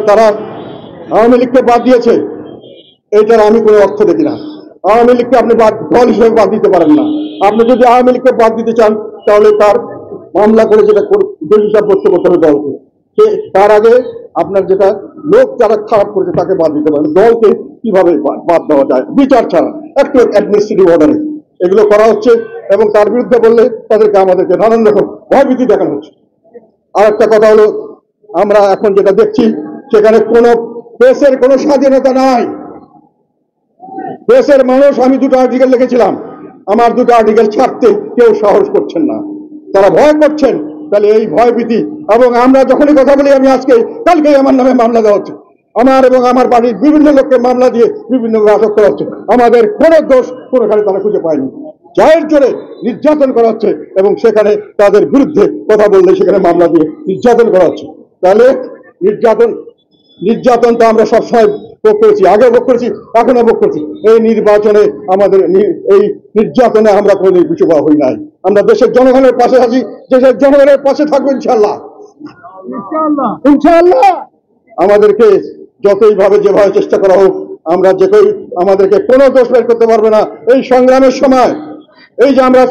তারা আওয়ামী লীগকে বাদ দিয়েছে, এইটার আমি কোনো অর্থ দেখি না। আওয়ামী লীগকে আপনি দল হিসেবে বাদ দিতে পারেন না। আপনি যদি আওয়ামী লীগকে বাদ দিতে চান তাহলে তার মামলা করে যেটা দোষী সাব্যস্ত করতে হবে দলকে। তার আগে আপনার যেটা লোক যারা খারাপ করেছে তাকে বাদ দিতে পারেন। দলকে কিভাবে বাদ দেওয়া যায় বিচার ছাড়া, একটু অ্যাডমিনিস্ট্রেটিভ অর্ডারে এগুলো করা হচ্ছে, এবং তার বিরুদ্ধে বললে তাদেরকে আমাদেরকে নানান রকম ভয়ভীতি দেখানো হচ্ছে। আর একটা কথা হলো, আমরা এখন যেটা দেখছি সেখানে কোনো প্রেসের কোনো স্বাধীনতা নাই। প্রেসের মানুষ, আমি দুটো আর্টিকেল লিখেছিলাম, আমার দুটো আর্টিকেল ছাড়তে কেউ সাহস করছেন না, তারা ভয় করছেন। তাহলে এই ভয়ভীতি, এবং আমরা যখনই কথা বলি, আমি আজকে কালকেই আমার নামে মামলা দেওয়া হচ্ছে, আমার এবং আমার বাড়ির বিভিন্ন লোককে মামলা দিয়ে বিভিন্ন আটক করা হচ্ছে। আমাদের কোনো দোষ কোনোখানে তারা খুঁজে পায়নি, জায়ের জোরে নির্যাতন করা হচ্ছে, এবং সেখানে তাদের বিরুদ্ধে কথা বললে সেখানে মামলা দিয়ে নির্যাতন করা হচ্ছে। তাহলে নির্যাতনটা আমরা সবসময় ভোগ করেছি, আগে ভোগ করেছি, এখনো ভোগ করছি। এই নির্বাচনে আমাদের এই নির্যাতনে আমরা কোনো পিছুপা হই নাই। আমরা দেশের জনগণের পাশে আছি, দেশের জনগণের পাশে থাকবো ইনশাআল্লাহ। ইনশাআল্লাহ আমাদেরকে যতই ভাবে যেভাবে চেষ্টা করা হোক, আমরা যে কেউ আমাদেরকে কোনো দোষ বের করতে পারবে না। এই সংগ্রামের সময়, এই যে আমরা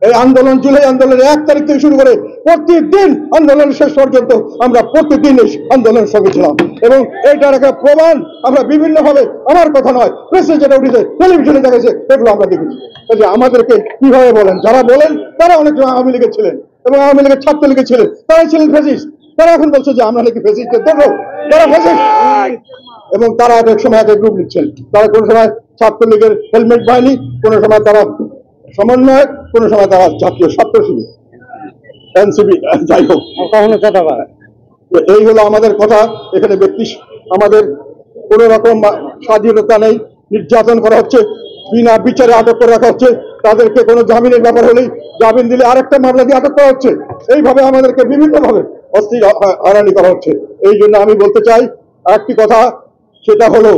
এই আন্দোলন, জুলাই আন্দোলনের 1 তারিখ থেকে শুরু করে প্রতিদিন আন্দোলন শেষ পর্যন্ত আমরা প্রতিদিন আন্দোলনের সঙ্গে ছিলাম, এবং এইটার একটা প্রমাণ আমরা বিভিন্নভাবে, আমার কথা নয়, প্রেসে যেটা উঠেছে, টেলিভিশনে দেখাচ্ছে, এগুলো আমরা দেখেছি। যে আমাদেরকে কিভাবে বলেন, যারা বলেন তারা অনেক আওয়ামী লীগের ছিলেন এবং আওয়ামী লীগের ছাত্রলীগের ছিলেন, তারাই ছিলেন ফ্যাসিস্ট। তারা এখন বলছে যে আমরা নাকি ফ্যাসিস্টের দোষর, তারা ফ্যাসিস্ট, এবং তারা এক সময় এক গ্রুপ নিচ্ছেন। তারা কোনো সময় ছাত্রলীগের হেলমেট বাহিনী, কোনো সময় তারা সমন্বয়, কোনো সময় তারা জাতীয় ছাত্র শিবির, এনসিপি, যাই হোক, এই হলো আমাদের কথা। এখানে আমাদের কোন রকম স্বাধীনতা নেই, নির্যাতন করা হচ্ছে, বিনা বিচারে আটক করে রাখা হচ্ছে, তাদেরকে কোনো জামিনের ব্যাপার হলেই জামিন দিলে আরেকটা মামলা দিয়ে আটক করা হচ্ছে। এইভাবে আমাদেরকে বিভিন্নভাবে অস্থির হয়রানি করা হচ্ছে। এই জন্য আমি বলতে চাই একটি কথা, সেটা হলো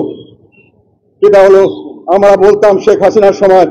আমরা বলতাম শেখ হাসিনার সময়